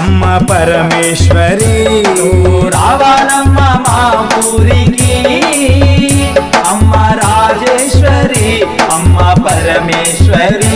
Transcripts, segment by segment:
అమ్మ పరమేశ్వరి రావాలమ్మ మా ఊరికి అమ్మ రాజేశ్వరి అమ్మ పరమేశ్వరి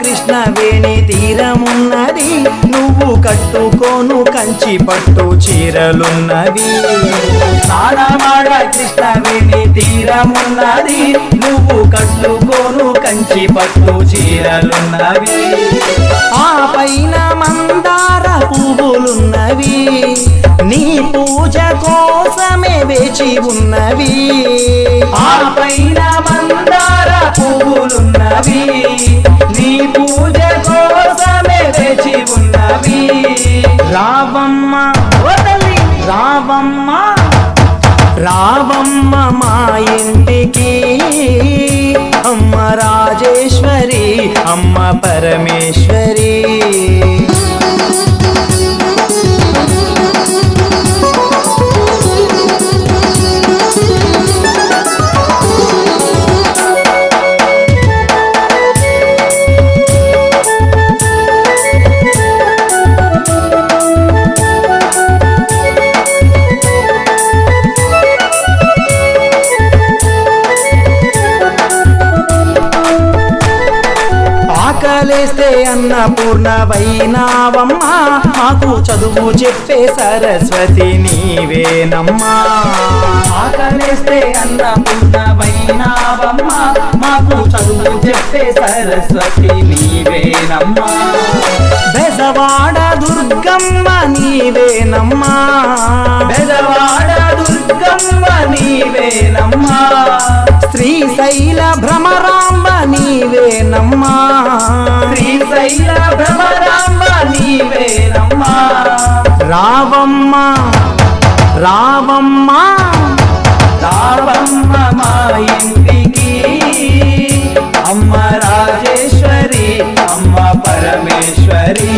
కృష్ణవేణి తీరమున్నది నువ్వు కట్టుకోను కంచి పట్టు చీరలున్నవి స్నానమాడ కృష్ణవేణి తీరమున్నది నువ్వు కట్టుకోను కంచి పట్టు చీరలున్నవి ఆ పైన మందార పువ్వులున్నవి నీ పూజ కోసమే వేచి ఉన్నవి ఆ పైన మందార పువ్వులున్నవి నీ పూజ కోసమే వేచి ఉన్నవి రావమ్మ వదలి రావమ్మ రావమ్మ మా ఇంటికి అమ్మ రాజేశ్వరి అమ్మ పరమేశ్వరి ఆకలేస్తే అన్నపూర్ణవైనావమ్మ మాకు చదువు చెప్పే సరస్వతి నీవేనమ్మా ఆకలేస్తే అన్నపూర్ణవైనావమ్మ మాకు చదువు చెప్పే సరస్వతి నీవేనమ్మా బెజవాడ దుర్గమ్మ నీవేనమ్మా బెజవాడ దుర్గమ్మ నీవేనమ్మా శ్రీశైల భ్రమరాంబ నీవేనమ్మా శ్రీశైల భ్రమరాంబ నీవేనమ్మా రావమ్మ రావమ్మ రావమ్మ మా ఇంటికి అమ్మ రాజేశ్వరి అమ్మ పరమేశ్వరి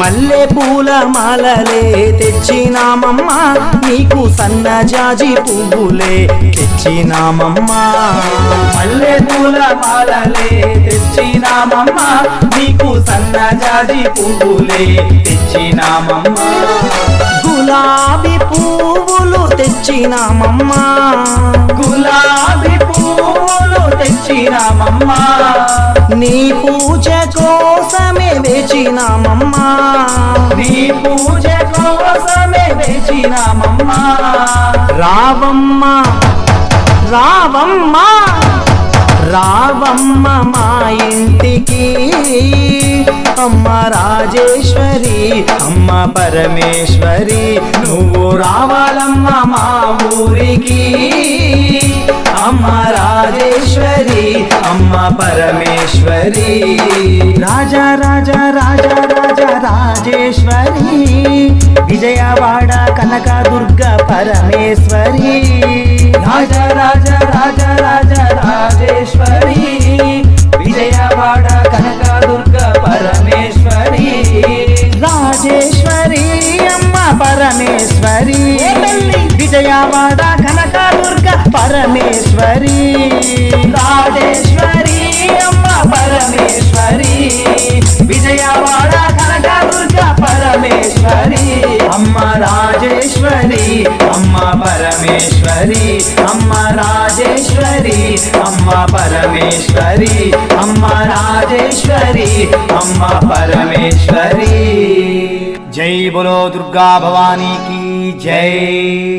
మల్లె పూల మాలలే తెచ్చినామమ్మా నీకు సన్నజాజి పువ్వులే తెచ్చినామమ్మా మల్లె పూల మాలలే తెచ్చినామమ్మా నీకు సన్నజాజి పువ్వులే తెచ్చినామమ్మా గులాబీ పువ్వులు తెచ్చినామమ్మా గులాబీ పువ్వులు తెచ్చినామమ్మా నీ పూజ కోసమే వేచినామమ్మా నీ పూజ కోసమే వేచినామమ్మా రావమ్మ రావమ్మ రావమ్మ మా ఇంటికి అమ్మ రాజేశ్వరి అమ్మ పరమేశ్వరి నువ్వు రావాలమ్మ మా ఊరికి అమ్మ రాజేశ్వరి అమ్మ పరమేశ్వరి రాజా రాజా రాజా రాజా రాజేశ్వరి విజయవాడ కనక దుర్గ పరమేశ్వరి రాజా రాజా రాజా రాజా రాజేశ్వరి విజయవాడ కనక దుర్గ పరమేశ్వరి రాజేశ్వరి అమ్మ పరమేశ్వరి విజయవాడ కనక దుర్గ పరమేశ్వరి రాజేశ్వరి అమ్మ పరమేశ్వరి విజయవాడ కనక దుర్గ పరమేశ్వరి అమ్మ రాజేశ్వరి అమ్మ పరమేశ్వరి అమ్మ రాజేశ్వరి అమ్మ పరమేశ్వరి అమ్మ రాజేశ్వరి అమ్మ పరమేశ్వరి జై బోలో దుర్గా భవానీ की జై.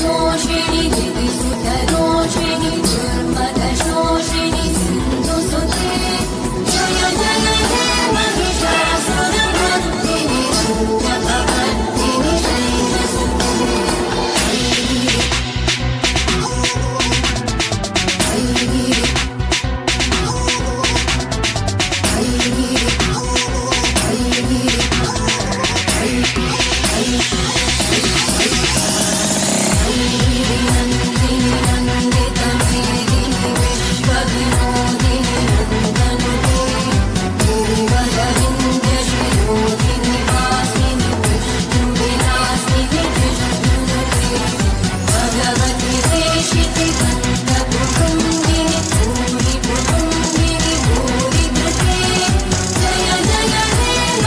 रोषिणि दिविसुतरोषिणि